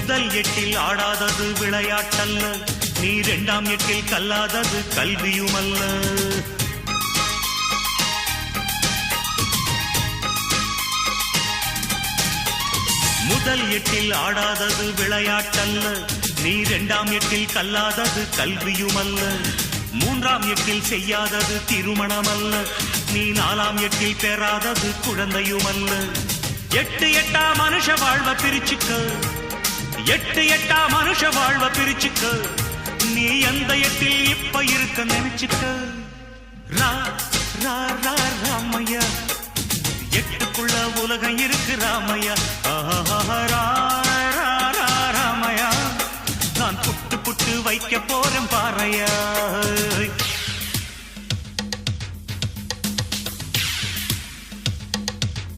முதல் எட்டில் ஆடாதது விளையாட்டல்ல, நீ இரண்டாம் எட்டில் கல்லாதது கல்வியுமல்ல. முதல் எட்டில் ஆடாதது விளையாட்டல்ல, நீ இரண்டாம் எட்டில் கல்லாதது கல்வியுமல்ல. மூன்றாம் எட்டில் செய்யாதது திருமணமல்ல, நீ நாலாம் எட்டில் பெறாதது குழந்தையுமல்ல. எட்டு எட்டா மனுஷ வாழ்வ பிரிச்சுக்க, எட்டு எட்டா மனுஷ வாழ்வ பிரிச்சுக்க, நீ எந்த எட்டில் இப்ப இருக்க நினைச்சுக்க. ரா ரா ரா ராமையா, எட்டுக்குள்ள உலகம் இருக்கு ராமையா. ரா ரா ரா ராமையா, நான் புட்டு புட்டு வைக்க போறேன் பாறையா.